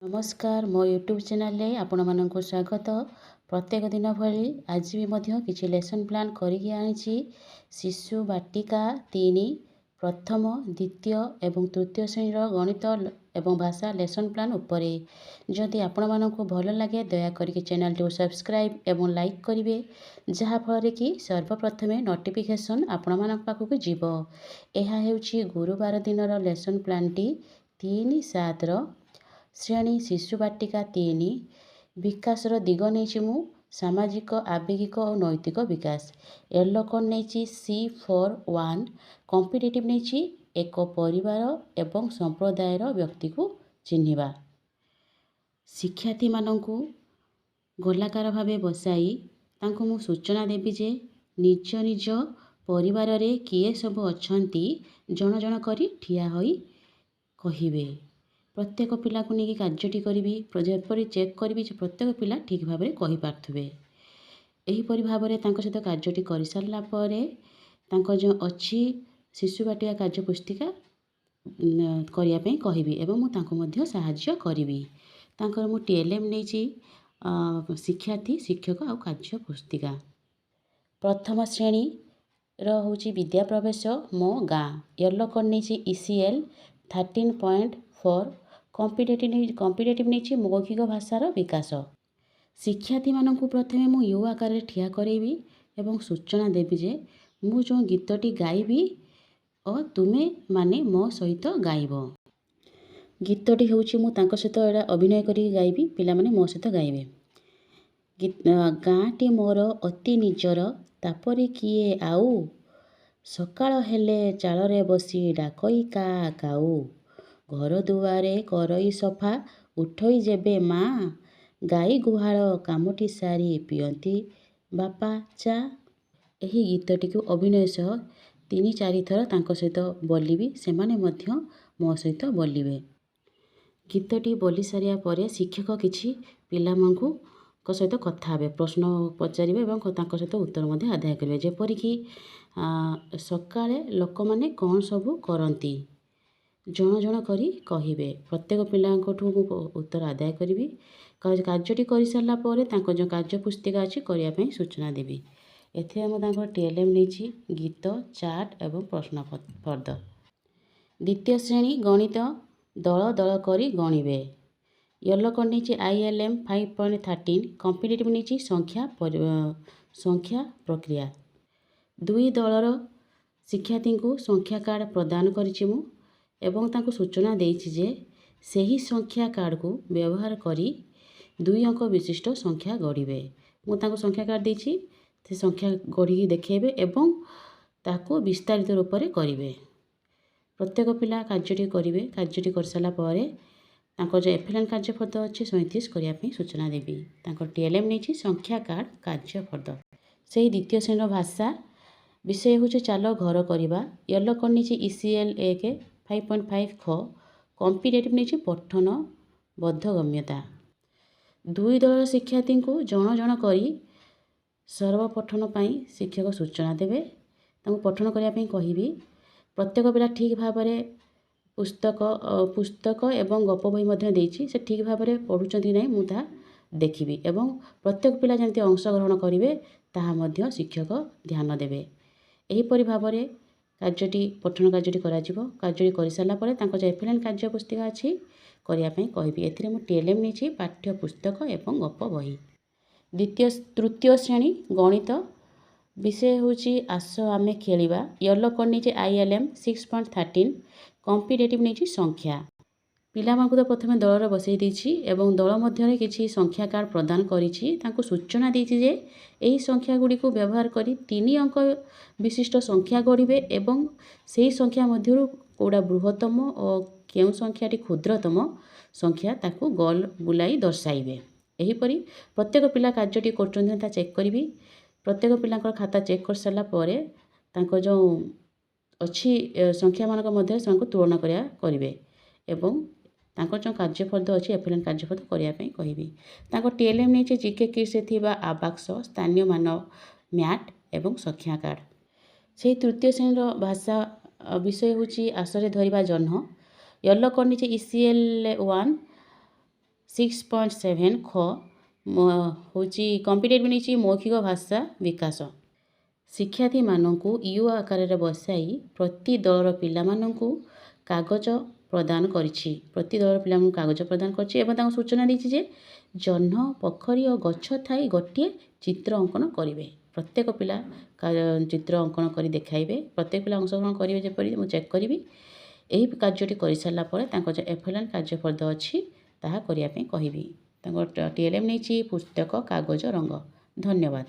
नमस्कार मो YouTube channel आपण मानक स्वागत। प्रत्येक दिन भली आज भी मध्य किसी लेसन प्लान करिकी आनिछि। शिशु बाटिका 3 प्रथम द्वितीय एवं तृतीय श्रेणी गणित एवं भाषा लेसन प्लान उपरे। जदि आपण मानक भल लगे दया करिकी चैनल को सब्सक्राइब एवं लाइक करिवे, जहा फल कि सर्वप्रथमे नोटिफिकेशन आपण मानक पाखक जीवो। एहा हेउछि गुरुवार दिनर लेसन प्लान टी 3/7 श्रेणी शिशु बाटिका 3 विकासर दिग नहीं मु सामाजिक आवेगिक और नैतिक विकास। येलो कोड नहीं C4-1 कॉम्पिटिटिव नहीं एक परिवार एवं संप्रदायर व्यक्ति को चिन्हिबा। शिक्षार्थी मानंकु गोलाकार भावे बसाई तांको मु सूचना देबी जे निज निज परिवार रे किए सब अछंती जन जन करी ठिया होई कहिबे। प्रत्येक पिला को लेकिन कार्यटी करी जेपरी चेक करी प्रत्येक पिला ठीक भाव में कही पार्थुबे। एहीपरि भाव में सहित कार्यटी कर सारा पर जो अच्छी शिशु बाटिका कार्य पुस्तिका करने कहबी एवं मुझे साहाय्य करी। मु TLM नहीं शिक्षार्थी शिक्षक और कार्य पुस्तिका। प्रथम श्रेणी रोचे विद्या प्रवेश मो गाँ। येलो कोड नहीं ECL 13.4 कॉम्पिटिटिव नहीं मौखिक भाषार विकास। शिक्षार्थी मानक प्रथमे मु यू आकार ठिया करेबी एवं सूचना देवी जे मु जो गीतटी गाइबी और तुमे माने मो सहित गाइब। गीतटी होउछि मु तांको सहित एडा अभिनय करी गाइबी, पिला माने मो सहित गाइबे। गाँटी मोर अति निजर तापरी किए आउ, सकाळ हेले चाଳରେ बसी डाकई का काऊ, घर दुआरे करई सफा उठई जेबे माँ, गाई गुहाल कामटी सारी पियंती बापा चा। एही गीतटी को अभिनय सह 3-4 थर तांको सहित बोलिबी, सेमाने मध्य मो सहित बोलिबे। गीतटी बोली सारिया परे शिक्षक किछि पिलामानकु सहित कथा हेबे, प्रश्न पचारिबे एवं तांको सहित उत्तर मध्य आदाय करिबे। जेपरिकी सकाळे लोक माने कौन सबु करंती जन जन करी कहिबे। प्रत्येक पिलांकोठु उत्तर आदाय करी कार्यटी कर सारा पर जो कार्य पुस्तिका अच्छी करने सूचना देवी। एथे TLM नहीं गीत चार्ट एवं प्रश्न फर्द। द्वितीय श्रेणी गणित दल दल करी गणिबे। येलो कोड नहीं ILM 5.13 कॉम्पिटिटिव नहीं संख्या प्रक्रिया। दुई दलर शिक्षार्थी को संख्या कार्ड प्रदान करिछि मु एवं तांको सूचना देइछि जे सही संख्या कार्ड को व्यवहार करी 2 अंक विशिष्ट संख्या गढ़िबे। मु तांको संख्या कार्ड देइछि, से संख्या गढ़ी देखेबे एवं ताको विस्तारित रूप में करिवे। प्रत्येक पिला कार्यटी करिवे। कार्यटी कर सारा पर तांको जो FLN कार्य फर्द अच्छे 37 करने सूचना देवी। तांको TLM नहीं संख्या कार्ड कार्य फर्द। से द्वितीय श्रेणी भाषा विषय हूँ चाल घर करवा। येलो कोड नहीं ECL 5.5 ख कॉम्पिटिटिव नहीं पठन बोधगम्यता। दुई दल शिक्षार्थी को जन जन करी सर्वपठन पाई शिक्षक सूचना देवे। तांको पठन करने कहबी। प्रत्येक पिला ठीक भाव में पुस्तक एवं गप बही मध्य देइछि, से ठीक भाव में पढ़ुचंती कि नहीं मुझे देखिबी एवं प्रत्येक पिला जमती अंशग्रहण करेंगे ताहा मध्य शिक्षक ध्यान देवे। एहीपरि भाव में कार्यटी पठन कार्यटी कार्यटी कर सारा पर जो FLN कार्य पुस्तिका अच्छी करने कहबी। एथिरे मु TLM नहीं पाठ्य पुस्तक एवं गप बही। तृतीय श्रेणी गणित विषय हूँ आस आमे खेलिबा। येलो कोड नहीं ILM 6.13 कॉम्पिटिटिव नहीं संख्या। पिला मानकु तो प्रथमे दलर बसई देछि एवं दल मध्य किछि संख्या कार्ड प्रदान करिछि। तांको सूचना देछि जे एही संख्या गुडी को व्यवहार करी 3 अंक विशिष्ट संख्या गढ़िबे एवं सेही संख्या मध्यरु कोडा बृहत्तम और केउ संख्याटी क्षुद्रतम संख्या ताकू गोल बुलाई दर्शाइबे। एहीपरि प्रत्येक पिला कार्यटी करचंता चेक करिवि। प्रत्येक पिलांकर खाता चेक कर सारा पर तांको जो अच्छी संख्या मानक मध्य से तुलना करिवे एवं तांको जो कार्यफर्द अच्छी FLN कार्यफर्द करने कहबी। तांको TLM नहीं GK किट से थिबा आवाक्स स्थानीय मान मैट एवं संख्या कार्ड। से तृतीय श्रेणी भाषा विषय हूँ आसरे धरिबा जन्ह। येलो कोड नहीं ECL 1 6.7 খ ହେଉଛି କମ୍ପିଟେଟିଭ୍ ନେଇଛି ମୌଖିକ ଭାଷା ବିକାଶ। ଶିକ୍ଷାର୍ଥୀମାନଙ୍କୁ ୟୁ ଆକାରରେ ବସାଇ ପ୍ରତି ଦଳର ପିଲାମାନଙ୍କୁ କାଗଜ ପ୍ରଦାନ କରିଛି। ପ୍ରତି ଦଳର ପିଲାମାନଙ୍କୁ କାଗଜ ପ୍ରଦାନ କରିଛି ଏବଂ ତାଙ୍କୁ ସୂଚନା ଦେଇଛି ଯେ ଜହ୍ନ, ପୋଖରୀ ଓ ଗଛ ଥାଇ ଗୋଟିଏ ଚିତ୍ର ଅଙ୍କନ କରିବେ। ପ୍ରତ୍ୟେକ ପିଲା ଚିତ୍ର ଅଙ୍କନ କରି ଦେଖାଇବେ। ପ୍ରତ୍ୟେକ ପିଲା ଅଂଶଗ୍ରହଣ କରିବେ ଯେପରି ମୁଁ ଚେକ୍ କରିବି। ଏହି କାର୍ଯ୍ୟଟି କରିସାରିଲା ପରେ ତାଙ୍କ ଯେଉଁ ଏଫଏଲ୍ଏନ୍ କାର୍ଯ୍ୟପଦ ଅଛି ତାହା କରିବା ପାଇଁ କହିବି। ତାଙ୍କ TLM ନେଇଛି ପୁସ୍ତକ କାଗଜ ରଙ୍ଗ। ଧନ୍ୟବାଦ।